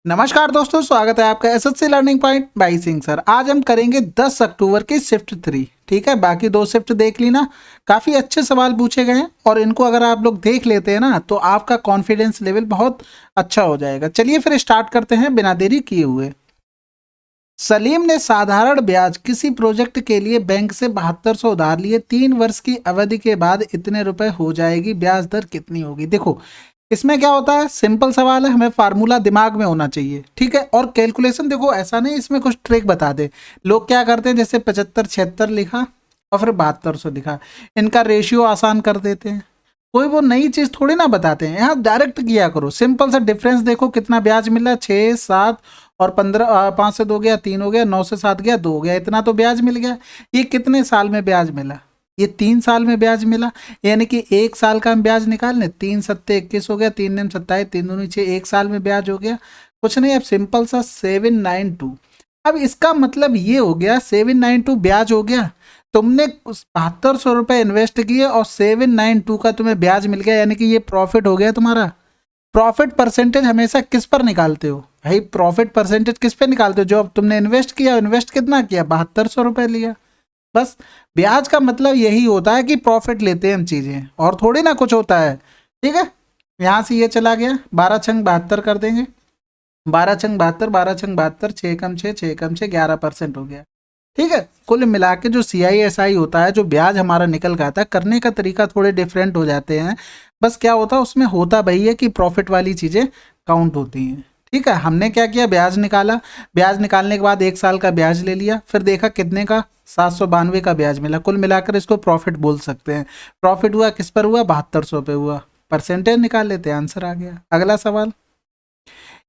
नमस्कार दोस्तों, स्वागत है आपका SSC learning point by Singh sir. आज हम करेंगे 10 अक्टूबर की शिफ्ट 3। ठीक है, बाकी 2 शिफ्ट देख ली ना। काफ़ी अच्छे सवाल पूछे गए हैं और इनको अगर आप लोग देख लेते हैं ना तो आपका कॉन्फिडेंस लेवल बहुत अच्छा हो जाएगा। चलिए फिर स्टार्ट करते हैं बिना देरी किए हुए। सलीम ने साधारण ब्याज किसी प्रोजेक्ट के लिए बैंक से 7200 उधार लिए। 3 वर्ष की अवधि के बाद इतने रुपए हो जाएगी, ब्याज दर कितनी होगी। देखो इसमें क्या होता है, सिंपल सवाल है, हमें फार्मूला दिमाग में होना चाहिए। ठीक है, और कैलकुलेशन देखो ऐसा नहीं इसमें कुछ ट्रिक बता दे। लोग क्या करते हैं, जैसे 75 76 लिखा और फिर 7200 लिखा, इनका रेशियो आसान कर देते हैं। कोई वो नई चीज थोड़ी ना बताते हैं, यहाँ डायरेक्ट किया करो। सिंपल सा डिफरेंस देखो, कितना ब्याज मिला, 6 7 और 15, 5 से 2 गया 3 हो गया, 9 से 7 गया 2 हो गया, इतना तो ब्याज मिल गया। ये कितने साल में ब्याज मिला, ये 3 साल में ब्याज मिला। यानी कि 1 साल का हम ब्याज निकाल लें, 3 सत्ते 21 हो गया, 3 नेम 27, 3 दूनी 6, 1 साल में ब्याज हो गया। कुछ नहीं, अब सिंपल सा 792। अब इसका मतलब ये हो गया 792 ब्याज हो गया। तुमने 7200 रुपये इन्वेस्ट किए और 792 का तुम्हें ब्याज मिल गया, यानी कि ये प्रॉफिट हो गया तुम्हारा। प्रॉफिट परसेंटेज हमेशा किस पर निकालते हो भाई, प्रॉफिट परसेंटेज किस पे निकालते हो, जो अब तुमने इन्वेस्ट किया, इन्वेस्ट कितना किया, 7200 रुपये लिया। बस ब्याज का मतलब यही होता है कि प्रॉफिट लेते हैं हम चीजें, और थोड़ी ना कुछ होता है। ठीक है, यहां से ये चला गया, 12 छंग 72 कर देंगे, 12 छंग 72, 12 छंग 72, 6 कम 6, 6 कम 6, 11% हो गया। ठीक है, कुल मिला के जो CISI होता है, जो ब्याज हमारा निकल गया था, करने का तरीका थोड़े डिफरेंट हो जाते हैं। बस क्या होता है उसमें, होता वही है कि प्रॉफिट वाली चीज़ें काउंट होती हैं। ठीक है, हमने क्या किया, ब्याज निकाला, ब्याज निकालने के बाद 1 साल का ब्याज ले लिया, फिर देखा कितने का, 792 का ब्याज मिला। कुल मिलाकर इसको प्रॉफिट बोल सकते हैं। प्रॉफिट हुआ किस पर हुआ, 7200 पे हुआ। परसेंटेज निकाल लेते हैं, आंसर आ गया। अगला सवाल,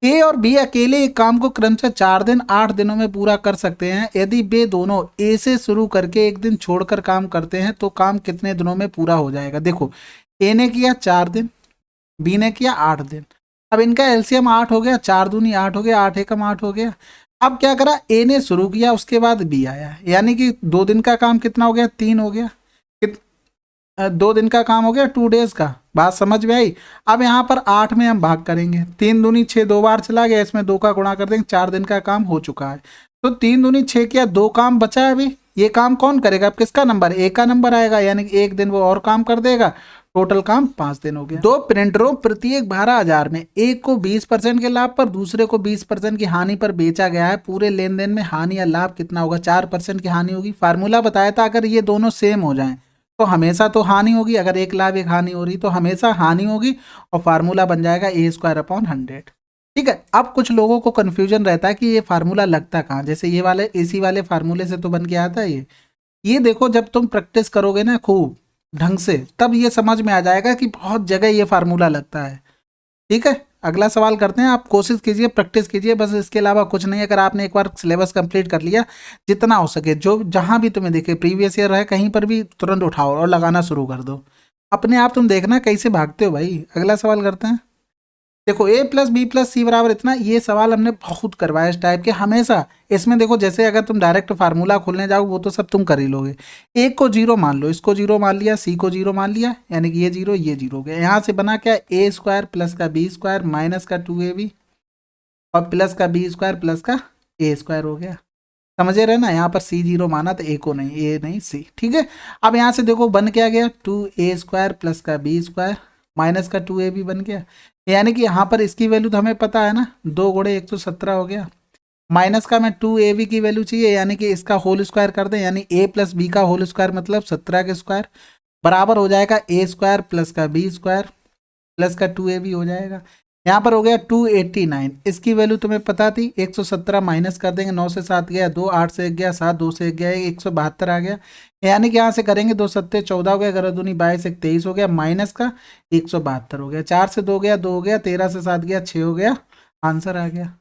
ए और बी अकेले एक काम को क्रमशः 4 दिन 8 दिनों में पूरा कर सकते हैं। यदि वे दोनों ए से शुरू करके एक दिन छोड़कर काम करते हैं तो काम कितने दिनों में पूरा हो जाएगा। देखो ए ने किया 4 दिन, बी ने किया 8 दिन। अब इनका एलसीएम 8 हो गया, 4 दूनी 8 हो गया, 8 एकम 8 हो गया। अब क्या करा, ए ने शुरू किया, उसके बाद बी आया, यानी कि 2 दिन का काम कितना हो गया, 3 हो गया। 2 दिन का काम हो गया, 2 डेज का। बात समझ में आई। अब यहाँ पर 8 में हम भाग करेंगे, 3 दूनी 6 2 बार चला गया, इसमें 2 का गुणा कर देंगे, 4 दिन का काम हो चुका है। तो 3 दूनी 6 किया, 2 काम बचा है अभी। ये काम कौन करेगा, अब किसका नंबर, ए का नंबर आएगा, यानी कि 1 दिन वो और काम कर देगा। टोटल काम 5 दिन हो गया। 2 प्रिंटरों प्रत्येक 12,000 में एक को 20% के लाभ पर, दूसरे को 20% की हानि पर बेचा गया है। पूरे लेन देन में हानि या लाभ कितना होगा, 4% की हानि होगी। फार्मूला बताया था, अगर ये दोनों सेम हो जाएं तो हमेशा तो हानि होगी, अगर एक लाभ एक हानि हो रही तो हमेशा हानि होगी, और फार्मूला बन जाएगा A² / 100। ठीक है, अब कुछ लोगों को कन्फ्यूजन रहता है कि ये फार्मूला लगता कहाँ, जैसे ये वाले AC वाले फार्मूले से तो बन के आता है ये देखो, जब तुम प्रैक्टिस करोगे ना खूब ढंग से, तब ये समझ में आ जाएगा कि बहुत जगह ये फार्मूला लगता है। ठीक है, अगला सवाल करते हैं। आप कोशिश कीजिए, प्रैक्टिस कीजिए, बस इसके अलावा कुछ नहीं। अगर आपने एक बार सिलेबस कंप्लीट कर लिया, जितना हो सके, जो जहां भी तुम्हें देखे प्रीवियस ईयर है, कहीं पर भी तुरंत उठाओ और लगाना शुरू कर दो। अपने आप तुम देखना कैसे भागते हो भाई। अगला सवाल करते हैं। देखो A+B+C बराबर इतना, ये सवाल हमने बहुत करवाया इस टाइप के हमेशा। इसमें देखो, जैसे अगर तुम डायरेक्ट फार्मूला खोलने जाओ वो तो सब तुम कर ही लोगे। A को 0 मान लो, इसको 0 मान लिया, C को 0 मान लिया, यानी कि ये 0 हो गया। यहाँ से बना क्या, A² प्लस का B² माइनस का 2AB और प्लस का B² प्लस का A² हो गया। समझे रहे ना, यहाँ पर C0 माना तो A को नहीं, A नहीं C। ठीक है, अब यहाँ से देखो बन क्या गया, 2A² प्लस का B² माइनस का 2AB बन गया। यानी कि यहाँ पर इसकी वैल्यू तो हमें पता है ना, 2 गुणे 117 हो गया। माइनस का मैं 2AB की वैल्यू चाहिए, यानी कि इसका होल स्क्वायर कर दें, यानी A+B का होल स्क्वायर मतलब 17 के स्क्वायर, बराबर हो जाएगा A² प्लस का B² प्लस का 2AB हो जाएगा। यहाँ पर हो गया 289। इसकी वैल्यू तुम्हें पता थी, 117 माइनस कर देंगे, 9 से 7 गया 2, 8 से 1 गया 7, 2 से 1 गया 172 आ गया। यानी कि यहाँ से करेंगे 2 सत्ते 14 हो गया, 11 दूनी 22, 1 23 हो गया, माइनस का 172 हो गया। 4 से 2 गया 2 हो गया, 13 से 7 गया 6 हो गया, आंसर आ गया।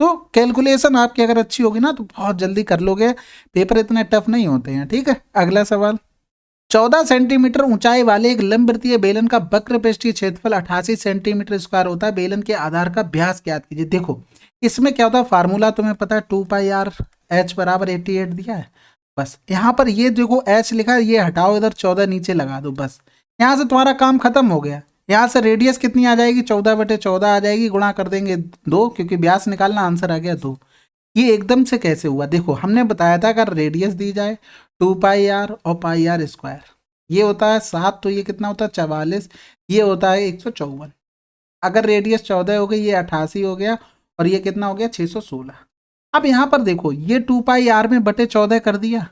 तो कैलकुलेशन आपकी अगर अच्छी होगी ना तो बहुत जल्दी कर लोगे, पेपर इतने टफ नहीं होते हैं। ठीक है, अगला सवाल। 14 सेंटीमीटर ऊंचाई वाले एक लंबवृत्तीय बेलन का वक्र पृष्ठीय क्षेत्रफल 88 सेंटीमीटर स्क्वायर होता है। बेलन के आधार का व्यास ज्ञात कीजिए। देखो इसमें क्या होता है, फार्मूला तुम्हें पता है, 2πr/h बराबर 88 दिया है। बस यहाँ पर ये देखो h लिखा है, ये हटाओ, इधर 14 नीचे लगा दो, बस यहाँ से तुम्हारा काम खत्म हो गया। यहाँ से रेडियस कितनी आ जाएगी, 14/14 आ जाएगी, गुणा कर देंगे 2, क्योंकि व्यास निकालना, आंसर आ गया 2। ये एकदम से कैसे हुआ, देखो हमने बताया था अगर रेडियस दी जाए 2πr और πr², ये होता है 7, तो ये कितना होता है 44, ये होता है 154। अगर रेडियस 14 हो गई, ये 88 हो गया, और ये कितना हो गया 616। अब यहाँ पर देखो ये 2πr में बटे 14 कर दिया,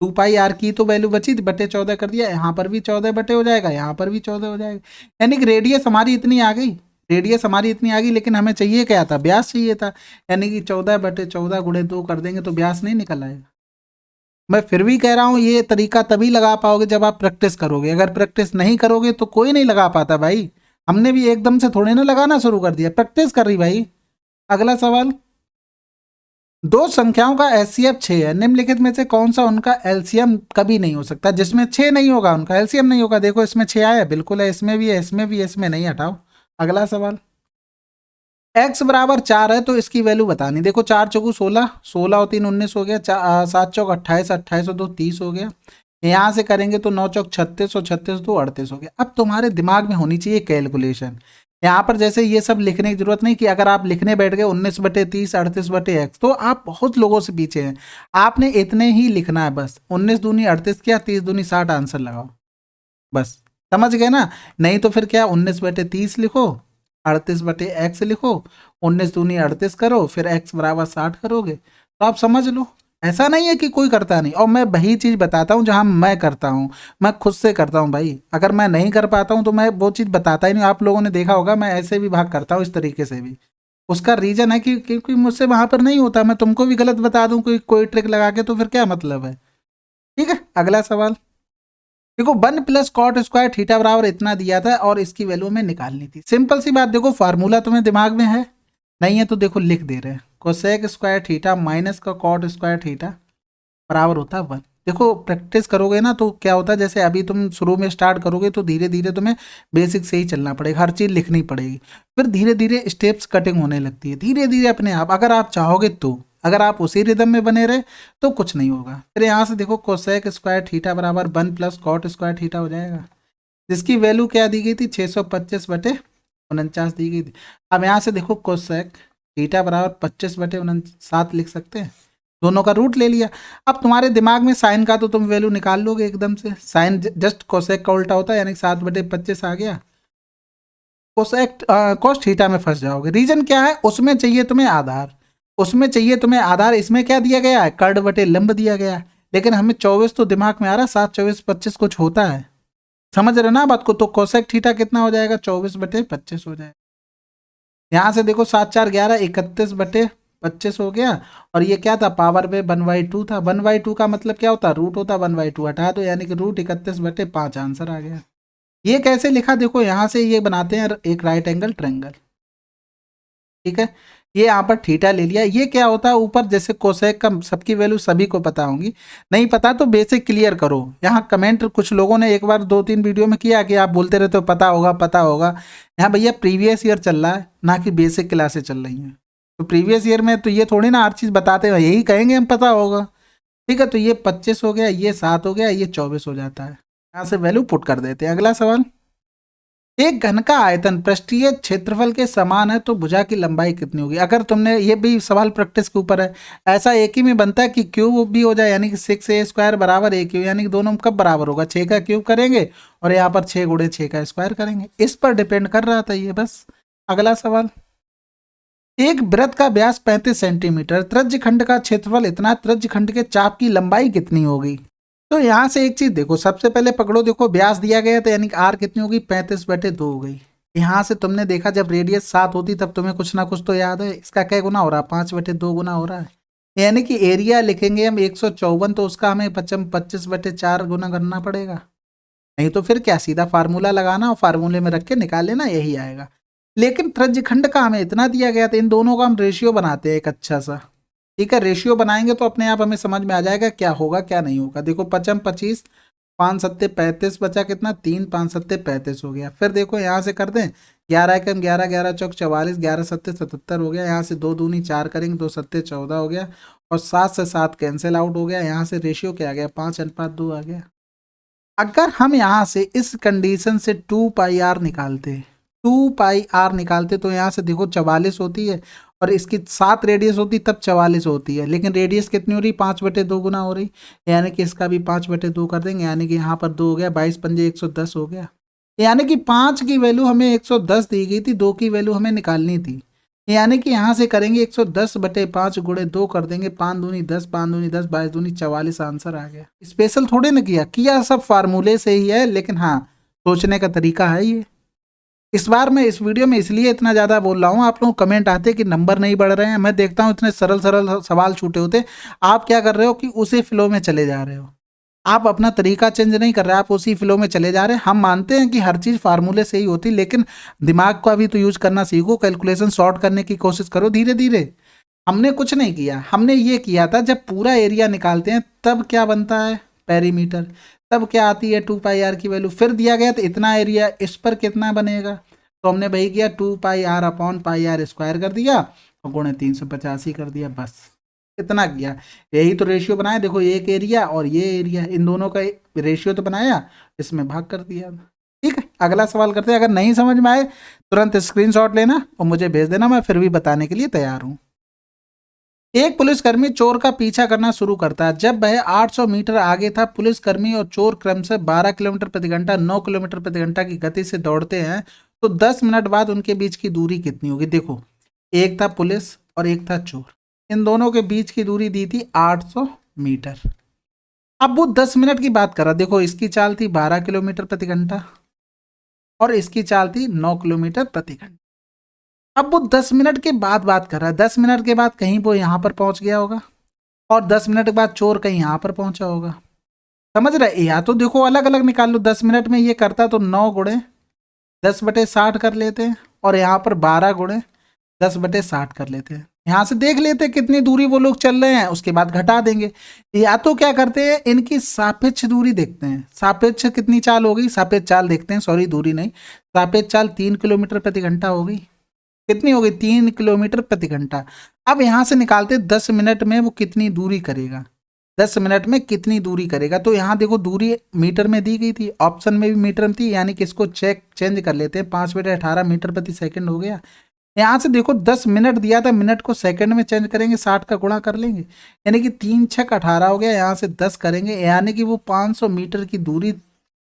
2πr की तो वैल्यू बची थी, बटे 14 कर दिया, यहाँ पर भी 14 बटे हो जाएगा, यहाँ पर भी 14 हो जाएगा, यानी कि रेडियस हमारी इतनी आ गई, रेडियस हमारी इतनी आ गई, लेकिन हमें चाहिए क्या था, व्यास चाहिए था, यानी कि 14/14 गुणे 2 कर देंगे तो व्यास नहीं निकल आएगा। मैं फिर भी कह रहा हूँ ये तरीका तभी लगा पाओगे जब आप प्रैक्टिस करोगे, अगर प्रैक्टिस नहीं करोगे तो कोई नहीं लगा पाता भाई। हमने भी एकदम से थोड़े ना लगाना शुरू कर दिया, प्रैक्टिस कर रही भाई। अगला सवाल, दो संख्याओं का एचसीएफ 6 है, निम्नलिखित में से कौन सा उनका एलसीएम कभी नहीं हो सकता, जिसमें 6 नहीं होगा उनका एलसीएम नहीं होगा। देखो इसमें 6 आया, बिल्कुल है, इसमें भी है, इसमें भी है, इसमें नहीं, हटाओ। अगला सवाल, x बराबर 4 है तो इसकी वैल्यू बतानी। देखो 4 चौकू 16, 16 और 3 19 हो गया, 7 चौक 28, 28 और 2 30 हो गया। यहाँ से करेंगे तो 9 चौक 36 और 36 2 38 हो गया। अब तुम्हारे दिमाग में होनी चाहिए कैलकुलेशन। यहाँ पर जैसे ये सब लिखने की जरूरत नहीं कि अगर आप लिखने बैठ गए 19/30 38/x तो आप बहुत लोगों से पीछे हैं। आपने इतने ही लिखना है बस, 19 दूनी 38 किया, 30 दूनी 60 आंसर लगाओ, बस समझ गए ना। नहीं तो फिर क्या 19/30 लिखो, 38/x लिखो, 19 दूनी 38 करो, फिर x बराबर 60 करोगे, तो आप समझ लो। ऐसा नहीं है कि कोई करता नहीं, और मैं वही चीज़ बताता हूँ जहाँ मैं करता हूँ, मैं खुद से करता हूँ भाई। अगर मैं नहीं कर पाता हूँ तो मैं वो चीज़ बताता ही नहीं। आप लोगों ने देखा होगा मैं ऐसे भी भाग करता हूँ, इस तरीके से भी। उसका रीज़न है कि क्योंकि मुझसे वहाँ पर नहीं होता, मैं तुमको भी गलत बता दूँ कोई ट्रिक लगा के, तो फिर क्या मतलब है। ठीक है, अगला सवाल देखो, 1+cot² बराबर इतना दिया था और इसकी वैल्यू में निकालनी थी। सिंपल सी बात, देखो फार्मूला तुम्हें दिमाग में है, नहीं है तो देखो लिख दे रहे हैं, cosec² माइनस का cot² बराबर होता है 1। देखो प्रैक्टिस करोगे ना तो क्या होता है, जैसे अभी तुम शुरू में स्टार्ट करोगे तो धीरे धीरे तुम्हें बेसिक से ही चलना पड़ेगा, हर चीज़ लिखनी पड़ेगी, फिर धीरे धीरे स्टेप्स कटिंग होने लगती है, धीरे धीरे अपने आप, अगर आप चाहोगे तो। अगर आप उसी रिदम में बने रहे तो कुछ नहीं होगा। फिर यहाँ से देखो cosec² बराबर 1+cot² हो जाएगा, जिसकी वैल्यू क्या दी गई थी 625/49 दी गई थी। अब यहाँ से देखो cosec बराबर 25/49 लिख सकते हैं, दोनों का रूट ले लिया। अब तुम्हारे दिमाग में साइन का तो तुम वैल्यू निकाल लोगे एकदम से, साइन जस्ट कोसेक का उल्टा होता है, यानी 7/25 आ गया। कोसेक cos थीटा में फंस जाओगे। रीजन क्या है, उसमें चाहिए तुम्हें आधार, उसमें चाहिए तुम्हें आधार, इसमें क्या दिया गया है कर्ण बटे लंब दिया गया है, लेकिन हमें 24 तो दिमाग में आ रहा है, 7 24 25 कुछ होता है, समझ रहे ना बात को। तो कोसेक थीटा कितना हो जाएगा 24/25 हो जाएगा। यहाँ से देखो 7 4 11 31/25 हो गया, और ये क्या था पावर में 1/2 था, 1/2 का मतलब क्या होता है रूट होता 1/2, हटा दो, यानी कि रूट 31/5 आंसर आ गया। ये कैसे लिखा, देखो यहाँ से ये बनाते हैं एक राइट एंगल ट्रायंगल, ठीक है। ये यहाँ पर थीटा ले लिया, ये क्या होता है ऊपर जैसे कोसेक का सबकी वैल्यू सभी को पता होंगी, नहीं पता तो बेसिक क्लियर करो। यहाँ कमेंट कुछ लोगों ने एक बार 2 3 वीडियो में किया कि आप बोलते रहते हो पता होगा पता होगा। यहाँ भैया प्रीवियस ईयर चल रहा है, ना कि बेसिक क्लासेस चल रही हैं, तो प्रीवियस ईयर में तो ये थोड़ी ना हर चीज़ बताते हैं, यही कहेंगे हम पता होगा। ठीक है, तो ये 25 हो गया, ये 7 हो गया, ये 24 हो जाता है, यहाँ से वैल्यू पुट कर देते हैं। अगला सवाल, एक घन का आयतन पृष्ठीय क्षेत्रफल के समान है तो भुजा की लंबाई कितनी होगी। अगर तुमने ये भी सवाल प्रैक्टिस के ऊपर है, ऐसा एक ही में बनता है कि क्यूब भी हो जाए, यानी कि 6a² बराबर a क्यूब, यानी कि दोनों कब बराबर होगा 6 का क्यूब करेंगे और यहाँ पर 6 गुणे 6 का स्क्वायर करेंगे, इस पर डिपेंड कर रहा था ये बस। अगला सवाल, एक वृत्त का व्यास 35 सेंटीमीटर, त्रिज्य खंड का क्षेत्रफल इतना, त्रिज्य खंड के चाप की लंबाई कितनी होगी। तो यहाँ से एक चीज देखो, सबसे पहले पकड़ो, देखो व्यास दिया गया तो यानी कि आर कितनी होगी 35/2 हो गई। यहाँ से तुमने देखा जब रेडियस 7 होती तब तुम्हें कुछ ना कुछ तो याद है, इसका क्या गुना हो रहा है 5/2 गुना हो रहा है, यानी कि एरिया लिखेंगे हम 154, तो उसका हमें 25/4 गुना करना पड़ेगा। नहीं तो फिर क्या सीधा फार्मूला लगाना और फार्मूले में रख के निकाल लेना, यही आएगा। लेकिन त्रिज्य खंड का हमें इतना दिया गया था, इन दोनों का हम रेशियो बनाते हैं एक अच्छा सा, ठीक है। रेशियो बनाएंगे तो अपने आप हमें समझ में आ जाएगा क्या होगा क्या नहीं होगा। देखो 55 25 5 7 35 बचा कितना 3 5 7 35 हो गया। फिर देखो यहाँ से कर दें 11 एकम 11 11 चौक 44 11 7 77 हो गया। यहाँ से 2 दूनी 4 करेंगे 2 7 14 हो गया, और 7 से 7 कैंसिल आउट हो गया। यहाँ से रेशियो क्या आ गया 5:2 आ गया। अगर हम यहाँ से इस कंडीशन से 2πr निकालते, 2πr निकालते तो यहाँ से देखो 44 होती है और इसकी 7 रेडियस होती तब 44 होती है, लेकिन रेडियस कितनी हो रही, 5/2 गुना हो रही, यानी कि इसका भी 5/2 कर देंगे, यानी कि यहाँ पर 2 हो गया, 22 पंजे 110 हो गया। यानी कि 5 की वैल्यू हमें 110 दी गई थी, 2 की वैल्यू हमें निकालनी थी, यानी कि यहाँ से करेंगे 110/5 गुणे 2 कर देंगे, 5 दूनी 10, 5 दूनी 10, 22 दूनी 44, आंसर आ गया। स्पेशल थोड़े ना किया सब फार्मूले से ही है, लेकिन हाँ सोचने का तरीका है ये। इस बार मैं इस वीडियो में इसलिए इतना ज़्यादा बोल रहा हूँ, आप लोग कमेंट आते हैं कि नंबर नहीं बढ़ रहे हैं, मैं देखता हूँ इतने सरल सरल सवाल छूटे होते, आप क्या कर रहे हो कि उसी फ्लो में चले जा रहे हो, आप अपना तरीका चेंज नहीं कर रहे, आप उसी फ्लो में चले जा रहे हैं। हम मानते हैं कि हर चीज़ फार्मूले से ही होती, लेकिन दिमाग का भी तो यूज करना सीखो, कैलकुलेशन सॉर्ट करने की कोशिश करो धीरे धीरे। हमने कुछ नहीं किया, हमने ये किया था जब पूरा एरिया निकालते हैं तब क्या बनता है, पेरीमीटर, तब क्या आती है 2πr की वैल्यू, फिर दिया गया तो इतना एरिया, इस पर कितना बनेगा, तो हमने वही किया 2πr/πr² कर दिया और गुणे 385 कर दिया, बस इतना किया। यही तो रेशियो बनाया, देखो एक एरिया और ये एरिया, इन दोनों का रेशियो तो बनाया, इसमें भाग कर दिया। ठीक है, अगला सवाल करते हैं। अगर नहीं समझ में आए तुरंत स्क्रीनशॉट लेना और मुझे भेज देना, मैं फिर भी बताने के लिए तैयार हूँ। एक पुलिसकर्मी चोर का पीछा करना शुरू करता है। जब वह 800 मीटर आगे था, पुलिसकर्मी और चोर क्रमशः 12 किलोमीटर प्रति घंटा, 9 किलोमीटर प्रति घंटा की गति से दौड़ते हैं, तो 10 मिनट बाद उनके बीच की दूरी कितनी होगी। देखो, एक था पुलिस और एक था चोर, इन दोनों के बीच की दूरी दी थी 800 मीटर। अब वो 10 मिनट की बात कर रहा, देखो इसकी चाल थी 12 किलोमीटर प्रति घंटा और इसकी चाल थी 9 किलोमीटर प्रति घंटा। अब वो 10 मिनट के बाद बात कर रहा है, 10 मिनट के बाद कहीं वो यहाँ पर पहुंच गया होगा और 10 मिनट के बाद चोर कहीं यहाँ पर पहुंचा होगा। समझ रहे, या तो देखो अलग अलग निकाल लो, 10 मिनट में ये करता तो 9 गुणे 10/60 कर लेते हैं और यहाँ पर 12 गुणे 10/60 कर लेते हैं, यहाँ से देख लेते हैं कितनी दूरी वो लोग चल रहे हैं, उसके बाद घटा देंगे। या तो क्या करते हैं, इनकी सापेक्ष दूरी देखते हैं, सापेक्ष कितनी चाल हो गई, सापेक्ष चाल देखते हैं, सॉरी दूरी नहीं, सापेक्ष चाल 3 किलोमीटर प्रति घंटा हो गई, कितनी हो गई 3 किलोमीटर प्रति घंटा। अब यहाँ से निकालते 10 मिनट में वो कितनी दूरी करेगा, 10 मिनट में कितनी दूरी करेगा। तो यहाँ देखो दूरी मीटर में दी गई थी, ऑप्शन में भी मीटर में थी, यानी कि इसको चेंज कर लेते हैं, 5/18 मीटर प्रति सेकंड हो गया। यहाँ से देखो 10 मिनट दिया था, मिनट को सेकंड में चेंज करेंगे, 60 का गुणा कर लेंगे, यानी कि 3 छक 18 हो गया, यहाँ से 10 करेंगे, यानी कि वो 500 मीटर की दूरी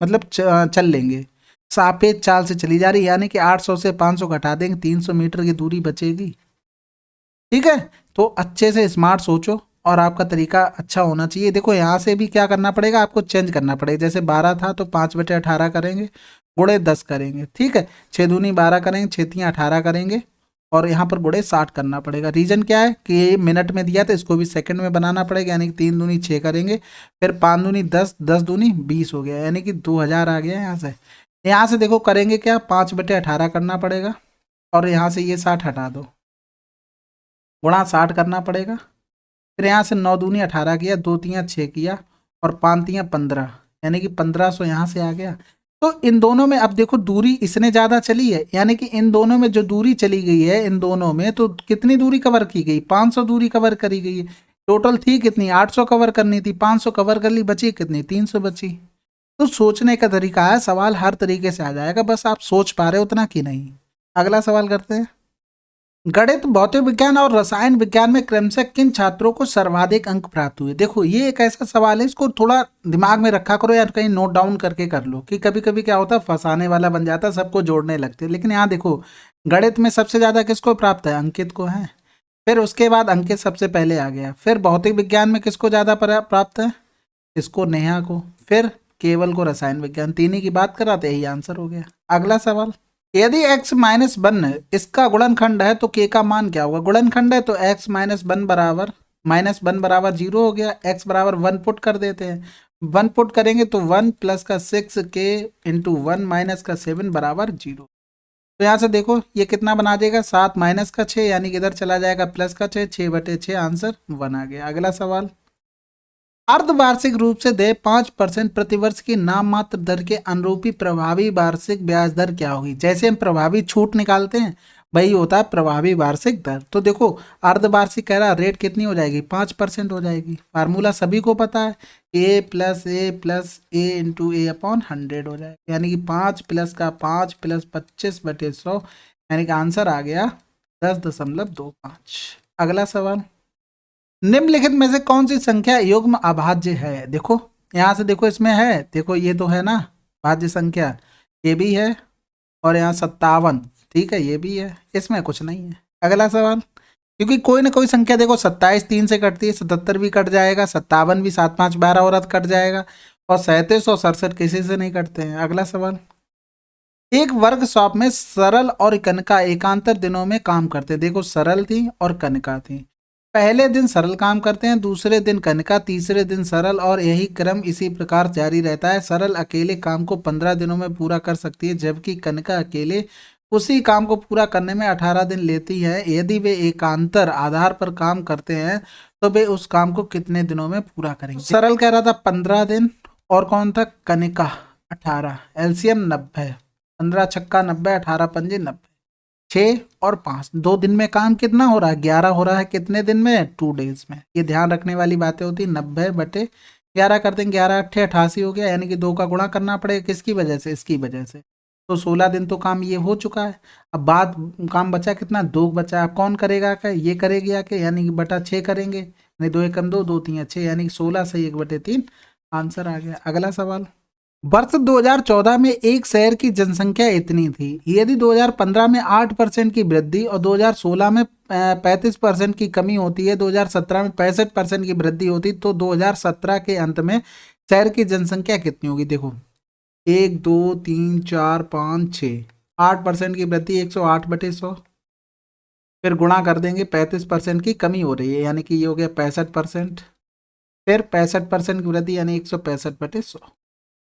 मतलब चल लेंगे, सापेक्ष चाल से चली जा रही, यानी कि 800 से 500 घटा देंगे, 300 मीटर की दूरी बचेगी। ठीक है, तो अच्छे से स्मार्ट सोचो और आपका तरीका अच्छा होना चाहिए। देखो यहाँ से भी क्या करना पड़ेगा, आपको चेंज करना पड़ेगा, जैसे 12 था तो 5/18 करेंगे, गुणे 10 करेंगे, ठीक है, 6 दूनी 12 करेंगे, 6 तियां 18 करेंगे और यहाँ पर गुणे 60 करना पड़ेगा। रीजन क्या है कि ये मिनट में दिया था, इसको भी सेकंड में बनाना पड़ेगा, यानी कि 3 दूनी 6 करेंगे, फिर 5 दूनी 10, 10 दूनी 20 हो गया, यानी कि 2000 आ गया। यहाँ से देखो करेंगे क्या, 5/18 करना पड़ेगा और यहाँ से ये 60 हटा दो, गुणा 60 करना पड़ेगा, फिर यहाँ से 9 दूनी 18 किया, 2 तियां 6 किया और 5 तियां 15, यानी कि 1500 यहाँ से आ गया। तो इन दोनों में अब देखो दूरी इसने ज़्यादा चली है, यानी कि इन दोनों में जो दूरी चली गई है, इन दोनों में तो कितनी दूरी कवर की गई, 500 दूरी कवर करी गई है। टोटल थी कितनी, 800 कवर करनी थी, 500 कवर कर ली, बची कितनी, 300 बची। तो सोचने का तरीका है, सवाल हर तरीके से आ जाएगा, बस आप सोच पा रहे हो उतना कि नहीं। अगला सवाल करते हैं। गणित, भौतिक विज्ञान और रसायन विज्ञान में क्रमशः किन छात्रों को सर्वाधिक अंक प्राप्त हुए। देखो ये एक ऐसा सवाल है, इसको थोड़ा दिमाग में रखा करो या कहीं नोट डाउन करके कर लो, कि कभी कभी क्या होता है फंसाने वाला बन जाता है, सबको जोड़ने लगते हैं। लेकिन यहाँ देखो गणित में सबसे ज़्यादा किसको प्राप्त है, अंकित को है, फिर उसके बाद अंकित सबसे पहले आ गया, फिर भौतिक विज्ञान में किसको ज़्यादा प्राप्त है, इसको नेहा को, फिर केवल को रसायन विज्ञान, तीन ही की बात कर रहा था, यही आंसर हो गया। अगला सवाल, यदि x-1 इसका गुणनखंड है तो k का मान क्या होगा। गुणनखंड है तो x-1 बराबर -1 बराबर 0 हो गया, x बराबर 1 पुट कर देते हैं, 1 पुट करेंगे तो 1 प्लस का 6k इंटू 1 माइनस का 7 बराबर 0। तो यहाँ से देखो ये कितना बना देगा, 7 माइनस का 6, यानी कि इधर चला जाएगा प्लस का 6, 6/6 आंसर 1 आ गया। अगला सवाल, अर्धवार्षिक रूप से देय 5% प्रतिवर्ष की नाम मात्र दर के अनुरूपी प्रभावी वार्षिक ब्याज दर क्या होगी। जैसे हम प्रभावी छूट निकालते हैं वही होता है प्रभावी वार्षिक दर। तो देखो अर्धवार्षिक कह रहा रेट कितनी हो जाएगी, 5% हो जाएगी। फार्मूला सभी को पता है, a इंटू ए अपॉन 100 हो जाएगा, यानी कि 5 प्लस का 5 प्लस 25/100, यानी कि आंसर आ गया 10.25। अगला सवाल, निम्नलिखित में से कौन सी संख्या युग्म अभाज्य है। देखो यहाँ से देखो इसमें है, देखो ये तो है ना भाज्य संख्या, ये भी है, और यहाँ 57, ठीक है, ये भी है, इसमें कुछ नहीं है। अगला सवाल, क्योंकि कोई ना कोई संख्या देखो 27 3 से कटती है, 77 भी कट जाएगा, 57 भी, 7 5 12 और कट जाएगा, और 37 और 67 किसी से नहीं कटते हैं। अगला सवाल, एक वर्कशॉप में सरल और कनका एकांतर दिनों में काम करते, देखो सरल थी और कनका थी, पहले दिन सरल काम करते हैं, दूसरे दिन कनका, तीसरे दिन सरल, और यही क्रम इसी प्रकार जारी रहता है। सरल अकेले काम को 15 दिनों में पूरा कर सकती है, जबकि कनका अकेले उसी काम को पूरा करने में 18 दिन लेती है। यदि वे एकांतर आधार पर काम करते हैं तो वे उस काम को कितने दिनों में पूरा करेंगे। सरल कह रहा था 15 दिन, और कौन था, कनिका 18, एलसीएम 90, 15 छक्का 90, 18 पंजे 90, 6 और 5, 2 दिन में काम कितना हो रहा है, 11 हो रहा है, कितने दिन में, 2 डेज में। ये ध्यान रखने वाली बातें होती, 90/11 कर देंगे, 11 8 88 हो गया, यानी कि 2 का गुणा करना पड़ेगा, किसकी वजह से, इसकी वजह से। तो 16 दिन तो काम ये हो चुका है। अब बाद काम बचा कितना, 2 बचा, अब कौन करेगा, क्या ये करेगी आके, यानी कि बटा 6 करेंगे, नहीं 2 एकम 2, 2 3 6, यानी कि 16 से 1/3 आंसर आ गया। अगला सवाल, वर्ष 2014 में एक शहर की जनसंख्या इतनी थी, यदि 2015 में 8% की वृद्धि और 2016 में 35% की कमी होती है, 2017 में 65% की वृद्धि होती, तो 2017 के अंत में शहर की जनसंख्या कितनी होगी। देखो 1 2 3 4 5 6, 8% की वृद्धि 108/100, फिर गुणा कर देंगे, 35% की कमी हो रही है, यानी कि ये हो गया 65%, फिर 65% की वृद्धि यानी 165/100।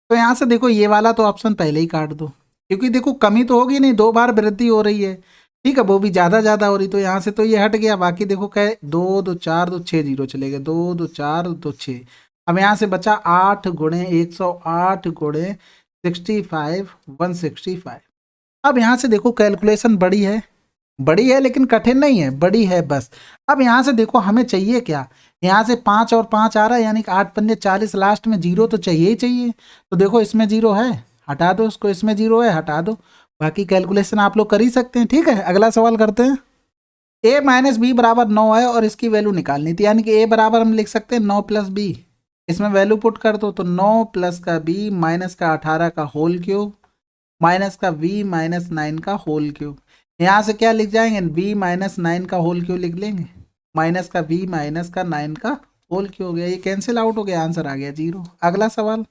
तो यहाँ से देखो ये वाला तो ऑप्शन पहले ही काट दो, क्योंकि देखो कमी तो होगी नहीं, 2 बार वृद्धि हो रही है, ठीक है, वो भी ज़्यादा हो रही, तो यहाँ से तो ये हट गया। बाकी देखो क्या है, 2 2 4 2 6 0 चले गए, 2 2 4 2 6, अब यहाँ से बचा 8 गुणे 108 गुणे 65 165। अब यहाँ से देखो कैलकुलेशन बड़ी है लेकिन कठिन नहीं है, बड़ी है बस। अब यहाँ से देखो हमें चाहिए क्या, यहाँ से 5 और 5 आ रहा है, यानी कि 8 पंजे 40, लास्ट में 0 तो चाहिए ही चाहिए। तो देखो इसमें 0 है, हटा दो उसको, इसमें 0 है, हटा दो, बाकी कैलकुलेशन आप लोग कर ही सकते हैं। ठीक है, अगला सवाल करते हैं। a माइनस बी बराबर 9 है और इसकी वैल्यू निकालनी थी, यानी कि a बराबर हम लिख सकते हैं 9 प्लस बी, इसमें वैल्यू पुट कर दो, तो 9 प्लस का b माइनस का 18 का होल क्यूब माइनस का v माइनस 9 का होल क्यूब। यहाँ से क्या लिख जाएंगे, v माइनस 9 का होल क्यूब लिख लेंगे, माइनस का v माइनस का 9 का होल क्यूब हो गया, ये कैंसिल आउट हो गया, आंसर आ गया 0। अगला सवाल,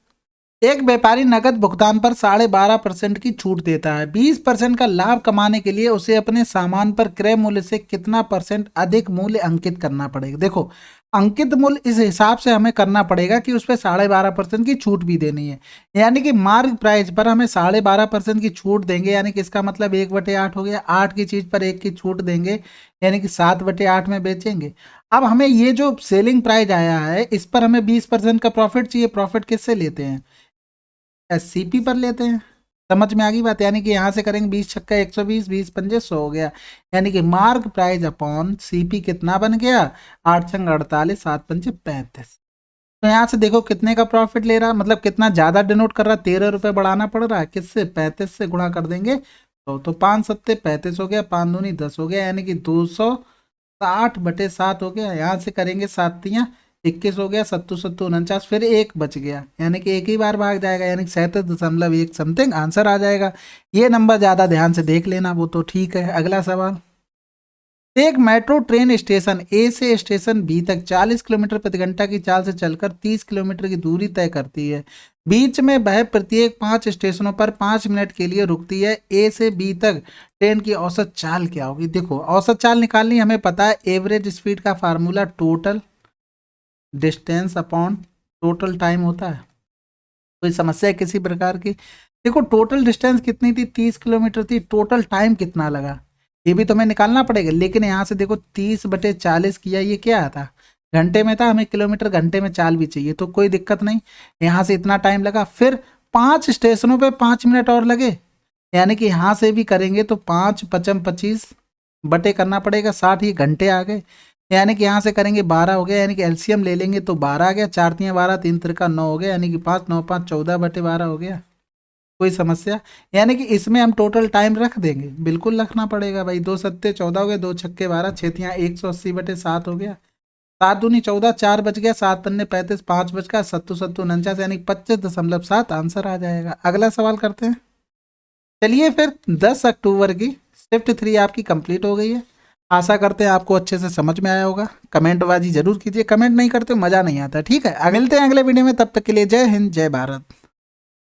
एक व्यापारी नकद भुगतान पर 12.5% की छूट देता है, 20% का लाभ कमाने के लिए उसे अपने सामान पर क्रय मूल्य से कितना % अधिक मूल्य अंकित करना पड़ेगा। देखो अंकित मूल्य इस हिसाब से हमें करना पड़ेगा कि उस पर 12.5% की छूट भी देनी है, यानी कि मार्क प्राइस पर हमें 12.5% की छूट देंगे, यानी कि इसका मतलब 1/8 हो गया, 8 की चीज पर 1 की छूट देंगे, यानी कि 7/8 में बेचेंगे। अब हमें ये जो सेलिंग प्राइस आया है इस पर हमें 20% का प्रॉफिट चाहिए, प्रॉफिट किससे लेते हैं, एससीपी पर लेते हैं। समझ में आ गई बात, यानी कि यहाँ से करेंगे 20 छक्का 120, 20 पंजे 100 हो गया, यानी कि मार्क प्राइस अपॉन सीपी कितना बन गया, 8 छंग 48, 7 पंजे 35। तो यहाँ से देखो कितने का प्रॉफिट ले रहा, मतलब कितना ज्यादा डिनोट कर रहा, 13 रुपये बढ़ाना पड़ रहा है, किससे, 35 से गुणा कर देंगे तो 5 सत्ते 35 हो गया, 5 दूनी 10 हो गया, यानी कि 260/7 हो गया। यहाँ से करेंगे 7 21 हो गया, 7 7 49, फिर 1 बच गया, यानी कि एक ही बार भाग जाएगा, यानी कि 37.1 समथिंग आंसर आ जाएगा। ये नंबर ज़्यादा ध्यान से देख लेना, वो तो ठीक है। अगला सवाल, एक मेट्रो ट्रेन स्टेशन ए से स्टेशन बी तक 40 किलोमीटर प्रति घंटा की चाल से चलकर 30 किलोमीटर की दूरी तय करती है, बीच में वह प्रत्येक 5 स्टेशनों पर 5 मिनट के लिए रुकती है, ए से बी तक ट्रेन की औसत चाल क्या होगी। देखो औसत चाल निकालनी हमें पता है, एवरेज स्पीड का formula total distance upon total time होता है। कोई समस्या है किसी प्रकार की, देखो टोटल डिस्टेंस कितनी थी, 30 किलोमीटर थी, टोटल टाइम कितना लगा ये भी तुम्हें निकालना पड़ेगा, लेकिन यहाँ से देखो 30/40 किया, ये क्या था, घंटे में था, हमें किलोमीटर घंटे में चाल भी चाहिए, तो कोई दिक्कत नहीं, यहाँ से इतना टाइम लगा, फिर 5 स्टेशनों पे 5 मिनट और लगे, यानी कि यहाँ से भी करेंगे तो 5 पचम 25 बटे करना पड़ेगा 60, ये घंटे आ गए। यानी कि यहाँ से करेंगे 12 हो गया, यानी कि एलसीएम ले लेंगे तो 12 आ गया, 4 तियाँ 12, 3 तिरका 9 हो गया, यानी कि 5 9 5 14 बटे 12 हो गया। कोई समस्या? यानी कि इसमें हम टोटल टाइम रख देंगे, बिल्कुल रखना पड़ेगा भाई। 2 सत्ते 14 हो गए, 2 छक्के 12, 6 तियाँ 180 बटे 7 हो गया, 7 दूनी 14, 4 बच गया, 7 पन्ने 35, 5 बच गया, 7 7 49, यानी 25.7 आंसर आ जाएगा। अगला सवाल करते हैं। चलिए फिर 10 अक्टूबर की शिफ्ट 3 आपकी कंप्लीट हो गई है। आशा करते हैं आपको अच्छे से समझ में आया होगा। कमेंटबाजी जरूर कीजिए, कमेंट नहीं करते मज़ा नहीं आता, ठीक है। मिलते हैं अगले वीडियो में, तब तक के लिए जय हिंद जय भारत।